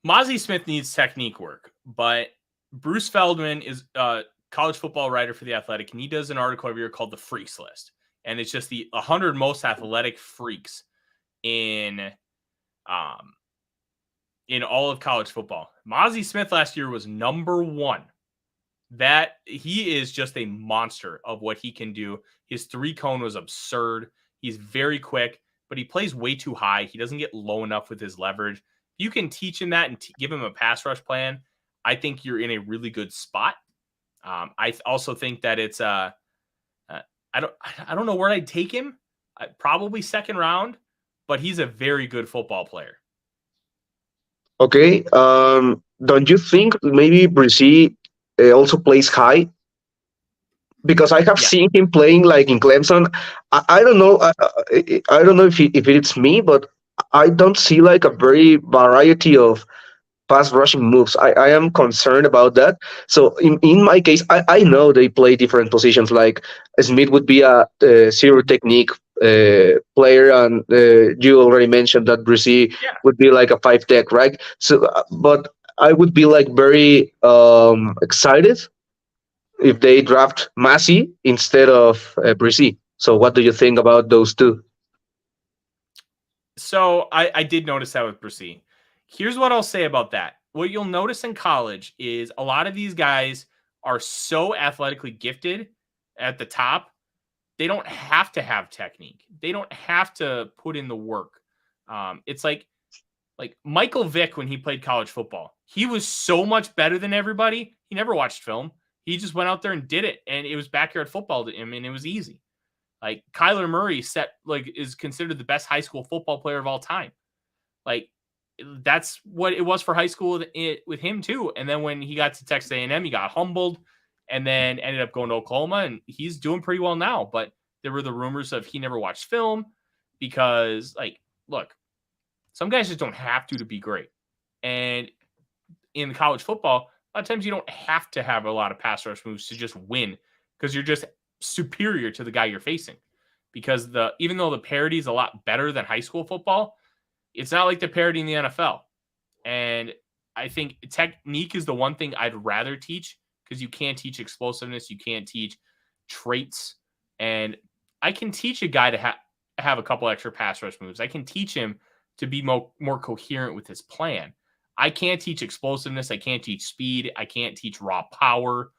Mazi Smith needs technique work, but Bruce Feldman is a college football writer for The Athletic, and he does an article every year called the Freaks List. And it's just the 100 most athletic freaks in all of college football. Mazi Smith last year was number 1. That he is just a monster of what he can do. His 3-cone was absurd. He's very quick, but he plays way too high. He doesn't get low enough with his leverage. You can teach him that and give him a pass rush plan. I think you're in a really good spot. I also think that it's I don't know where I'd take him. Probably second round, but he's a very good football player. Okay. Don't you think maybe Brizzy also plays high? Because I have seen him playing like in Clemson. I don't know. I don't know if it's me, but I don't see like a very variety of pass rushing moves. I am concerned about that. So in my case, I know they play different positions. Like Smith would be a zero technique player, and you already mentioned that Brizzy would be like a 5 tech, right? So, but I would be like very excited if they draft Massey instead of Brizzy. So what do you think about those two? So I did notice that with Brizzy. Here's what I'll say about that. What you'll notice in college is a lot of these guys are so athletically gifted at the top, they don't have to have technique. They don't have to put in the work. It's like Michael Vick when he played college football. He was so much better than everybody. He never watched film. He just went out there and did it, and it was backyard football to him, and it was easy. Like Kyler Murray is considered the best high school football player of all time. Like that's what it was for high school with him too. And then when he got to Texas A&M, he got humbled and then ended up going to Oklahoma, and he's doing pretty well now. But there were the rumors of he never watched film because, like, look, some guys just don't have to be great. And in college football, a lot of times you don't have to have a lot of pass rush moves to just win because you're just superior to the guy you're facing. Because even though the parity is a lot better than high school football, it's not like the parity in the NFL. And I think technique is the one thing I'd rather teach because you can't teach explosiveness. You can't teach traits. And I can teach a guy to have a couple extra pass rush moves. I can teach him to be more coherent with his plan. I can't teach explosiveness. I can't teach speed. I can't teach raw power.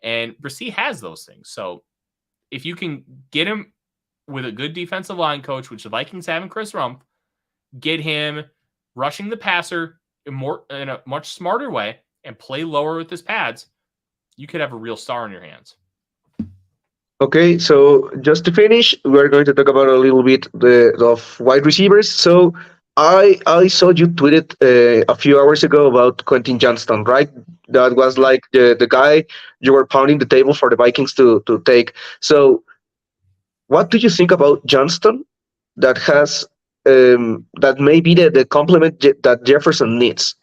And Brizzy has those things. So if you can get him with a good defensive line coach, which the Vikings have in Chris Rumpf, get him rushing the passer in a much smarter way and play lower with his pads, you could have a real star in your hands. Okay, so just to finish, we're going to talk about a little bit of wide receivers. So I saw you tweeted a few hours ago about Quentin Johnston, right? That was like the guy you were pounding the table for the Vikings to take. So what do you think about Johnston that has that may be the complement that Jefferson needs?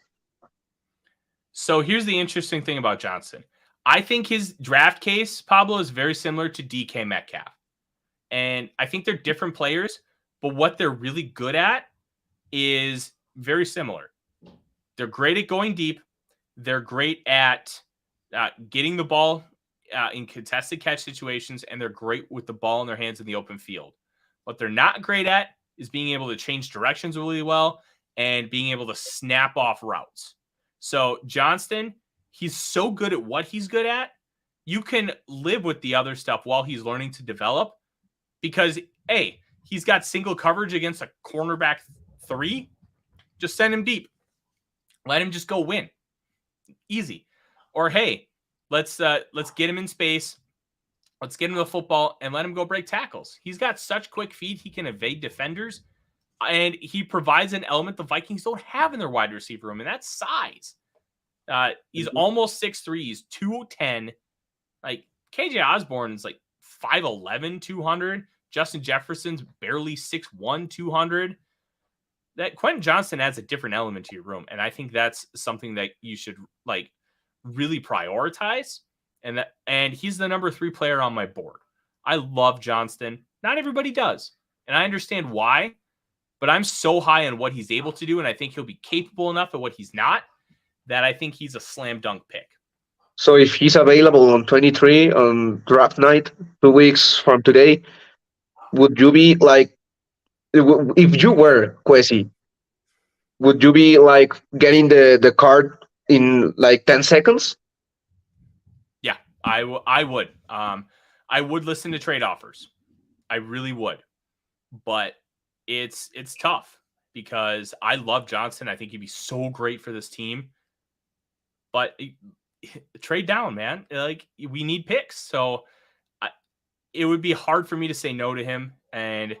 So here's the interesting thing about Johnston. I think his draft case, Pablo, is very similar to DK Metcalf. And I think they're different players, but what they're really good at is very similar. They're great at going deep. They're great at getting the ball in contested catch situations, and they're great with the ball in their hands in the open field. What they're not great at is being able to change directions really well and being able to snap off routes. So Johnston, he's so good at what he's good at, you can live with the other stuff while he's learning to develop because, A, he's got single coverage against a cornerback 3. Just send him deep. Let him just go win. Easy. Or hey, let's get him in space. Let's get him the football and let him go break tackles. He's got such quick feet. He can evade defenders. And he provides an element the Vikings don't have in their wide receiver room, and that's size. He's almost 6'3". He's 210. Like, KJ Osborne is like 5'11", 200. Justin Jefferson's barely 6'1", 200. That Quentin Johnston adds a different element to your room, and I think that's something that you should like really prioritize. And he's the number 3 player on my board. I love Johnston. Not everybody does, and I understand why. But I'm so high on what he's able to do, and I think he'll be capable enough of what he's not, that I think he's a slam dunk pick. So if he's available on 23 on draft night, 2 weeks from today, would you be like, if you were Kwesi, would you be like getting the card in like 10 seconds? Yeah, I would. I would listen to trade offers. I really would. But it's tough because I love Johnson. I think he'd be so great for this team. But trade down, man. Like, we need picks. So it would be hard for me to say no to him. And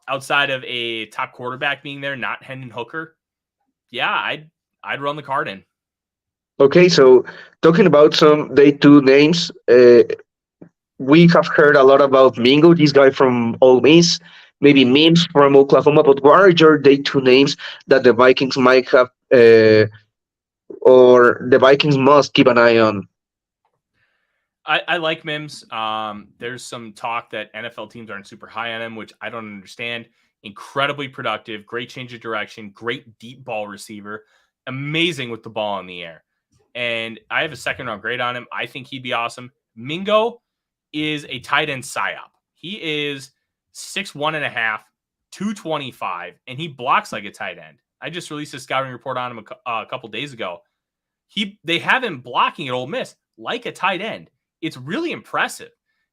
outside of a top quarterback being there, not Hendon Hooker, yeah, I'd run the card in. Okay, so talking about some day 2 names, we have heard a lot about Mingo, this guy from Ole Miss, maybe Mims from Oklahoma, but what are your day 2 names that the Vikings might have, or the Vikings must keep an eye on? I like Mims. There's some talk that NFL teams aren't super high on him, which I don't understand. Incredibly productive, great change of direction, great deep ball receiver, amazing with the ball in the air. And I have a 2nd round grade on him. I think he'd be awesome. Mingo is a tight end psyop. He is 6'1.5", 225, and he blocks like a tight end. I just released a scouting report on him a couple days ago. They have him blocking at Ole Miss like a tight end. It's really impressive.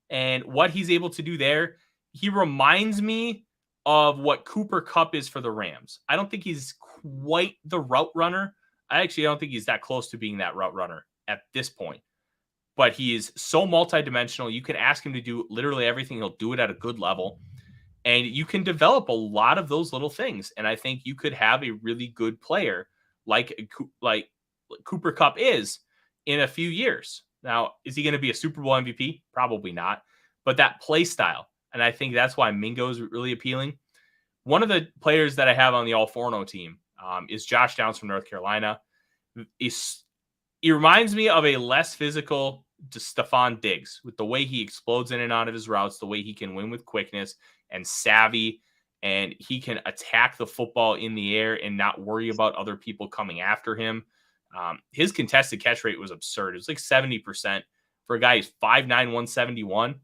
And what he's able to do there, he reminds me of what Cooper Kupp is for the Rams. I don't think he's quite the route runner. I actually don't think he's that close to being that route runner at this point. But he is so multidimensional. You can ask him to do literally everything. He'll do it at a good level. And you can develop a lot of those little things. And I think you could have a really good player like Cooper Kupp is in a few years. Now, is he going to be a Super Bowl MVP? Probably not. But that play style, and I think that's why Mingo is really appealing. One of the players that I have on the All-Forno team is Josh Downs from North Carolina. He reminds me of a less physical Stephon Diggs with the way he explodes in and out of his routes, the way he can win with quickness and savvy, and he can attack the football in the air and not worry about other people coming after him. His contested catch rate was absurd. It was like 70% for a guy who's 5'9", 171.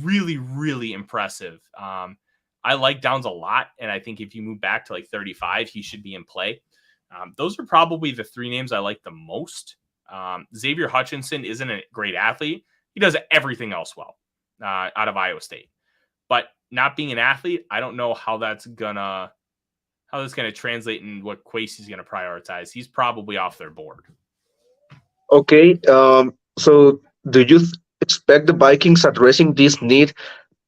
Really, really impressive. I like Downs a lot, and I think if you move back to like 35, he should be in play. Those are probably the 3 names I like the most. Xavier Hutchinson isn't a great athlete. He does everything else well out of Iowa State. But not being an athlete, I don't know how that's gonna translate in what Kwesi's gonna prioritize. He's probably off their board. Okay, so do you expect the Vikings addressing this need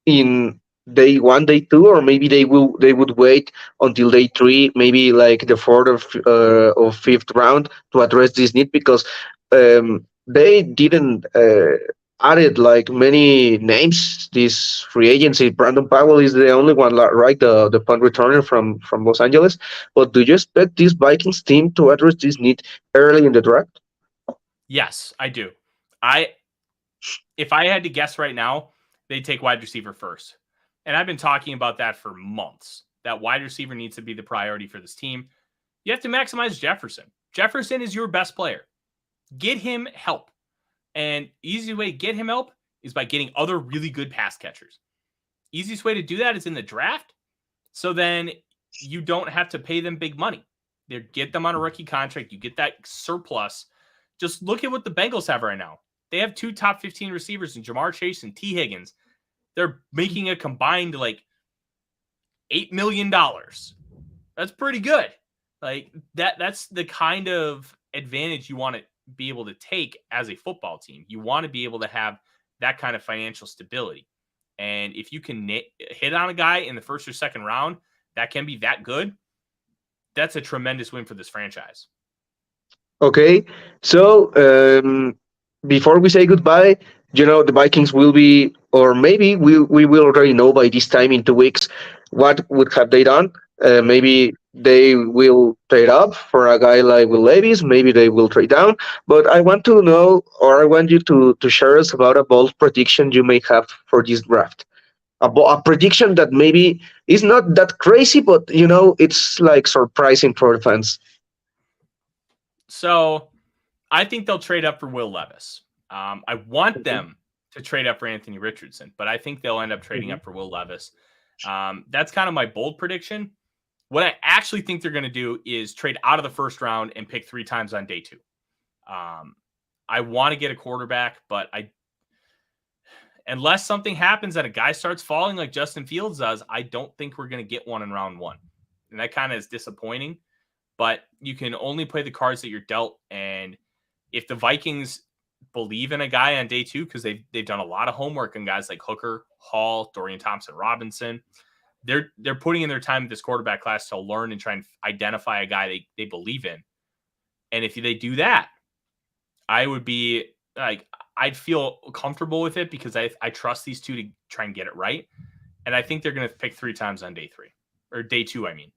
in day 1, day 2, or maybe they would wait until day 3, maybe like the 4th or 5th round to address this need, because they didn't added like many names this free agency. Brandon Powell is the only one, right? The punt returner from Los Angeles. But do you expect this Vikings team to address this need early in the draft? Yes, I do. If I had to guess right now, they'd take wide receiver first. And I've been talking about that for months. That wide receiver needs to be the priority for this team. You have to maximize Jefferson. Jefferson is your best player. Get him help. And easy way to get him help is by getting other really good pass catchers. Easiest way to do that is in the draft. So then you don't have to pay them big money. They get them on a rookie contract. You get that surplus. Just look at what the Bengals have right now. They have 2 top 15 receivers in Jamar Chase and T. Higgins. They're making a combined like $8 million. That's pretty good. Like that's the kind of advantage you want to be able to take as a football team. You want to be able to have that kind of financial stability. And if you can hit on a guy in the first or second round that can be that good, that's a tremendous win for this franchise. Okay, so before we say goodbye, the Vikings will be, or maybe we will already know by this time in 2 weeks what would have they done. Maybe they will trade up for a guy like Will Levis. Maybe they will trade down. But I want to know, or I want you to share us about a bold prediction you may have for this draft. A prediction that maybe is not that crazy, but it's like surprising for the fans. So I think they'll trade up for Will Levis. I want them to trade up for Anthony Richardson, but I think they'll end up trading up for Will Levis. That's kind of my bold prediction. What I actually think they're going to do is trade out of the first round and pick 3 times on day 2. I want to get a quarterback, but unless something happens that a guy starts falling like Justin Fields does, I don't think we're going to get one in round 1. And that kind of is disappointing, but you can only play the cards that you're dealt. And if the Vikings believe in a guy on day 2, because they've done a lot of homework on guys like Hooker, Hall, Dorian Thompson-Robinson, they're putting in their time with this quarterback class to learn and try and identify a guy they believe in. And if they do that, I would be like, I'd feel comfortable with it because I trust these two to try and get it right. And I think they're going to pick 3 times on day 3 or day 2. I mean.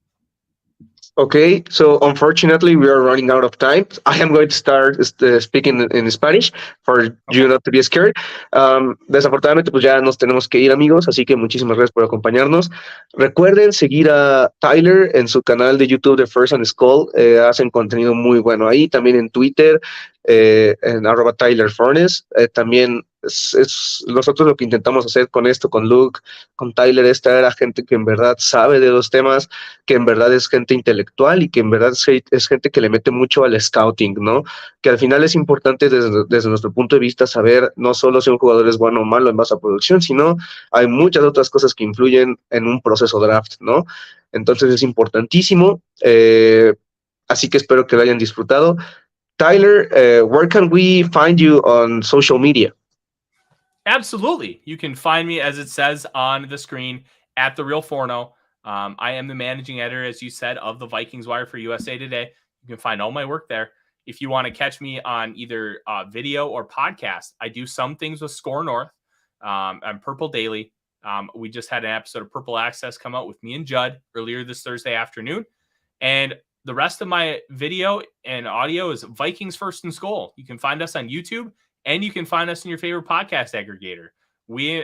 Okay, so unfortunately we are running out of time. I am going to start speaking in Spanish for you not to be scared. Desafortunadamente pues ya nos tenemos que ir, amigos, así que muchísimas gracias por acompañarnos. Recuerden seguir a Tyler en su canal de YouTube de First and Skull. Hacen contenido muy bueno ahí, también en Twitter, en @Tyler Forness. También nosotros lo que intentamos hacer con esto, con Luke, con Tyler, es traer a gente que en verdad sabe de los temas, que en verdad es gente intelectual y que en verdad es gente que le mete mucho al scouting, ¿no? Que al final es importante desde nuestro punto de vista saber no solo si un jugador es bueno o malo en base a producción, sino hay muchas otras cosas que influyen en un proceso draft, ¿no? Entonces es importantísimo, así que espero que lo hayan disfrutado. Tyler, where can we find you on social media? Absolutely. You can find me, as it says on the screen, at The Real Forno. I am the managing editor, as you said, of the Vikings Wire for USA Today. You can find all my work there. If you want to catch me on either video or podcast, I do some things with Score North and Purple Daily. We just had an episode of Purple Access come out with me and Judd earlier this Thursday afternoon. And the rest of my video and audio is Vikings First and Skull. You can find us on YouTube. And you can find us in your favorite podcast aggregator.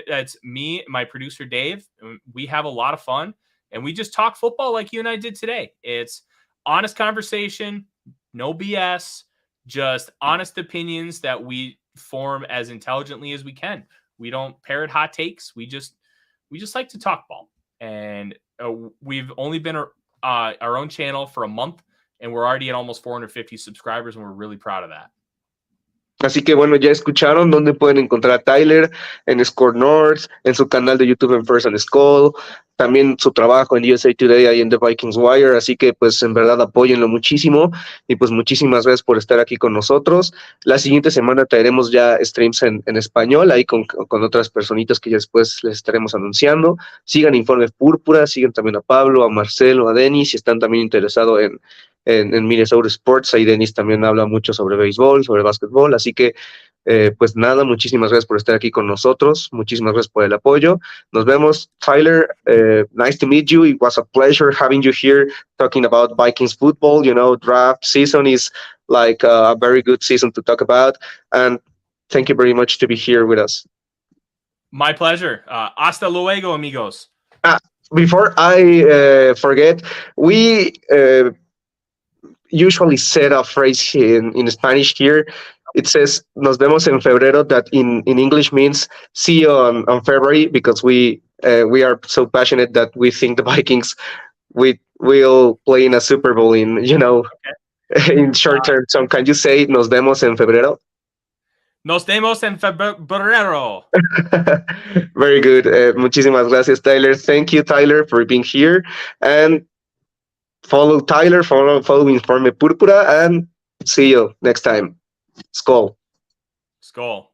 That's me, my producer, Dave. We have a lot of fun, and we just talk football like you and I did today. It's honest conversation, no BS, just honest opinions that we form as intelligently as we can. We don't parrot hot takes. We just like to talk ball. And we've only been our own channel for a month, and we're already at almost 450 subscribers, and we're really proud of that. Así que bueno, ya escucharon dónde pueden encontrar a Tyler, en Score North, en su canal de YouTube en First and Skull, también su trabajo en USA Today ahí en The Vikings Wire, así que pues en verdad apóyenlo muchísimo y pues muchísimas gracias por estar aquí con nosotros. La siguiente semana traeremos ya streams en español, ahí con otras personitas que ya después les estaremos anunciando. Sigan Informe Púrpura, sigan también a Pablo, a Marcelo, a Denis, si están también interesados en Minnesota Sports. Ahí Denis también habla mucho sobre béisbol, sobre básquetbol, así que pues nada, muchísimas gracias por estar aquí con nosotros, muchísimas gracias por el apoyo. Nos vemos. Tyler, nice to meet you. It was a pleasure having you here talking about Vikings football. Draft season is like a very good season to talk about, and thank you very much to be here with us. My pleasure. Hasta luego, amigos. Before I forget, we usually said a phrase in Spanish here. It says "Nos vemos en febrero," that in English means "see you on February," because we are so passionate that we think the Vikings will play in a Super Bowl in in short term. So can you say "Nos vemos en febrero"? Nos vemos en febrero. Very good. Muchísimas gracias, Tyler. Thank you, Tyler, for being here. And follow Tyler, follow Informe Púrpura, and see you next time. Skol. Skull.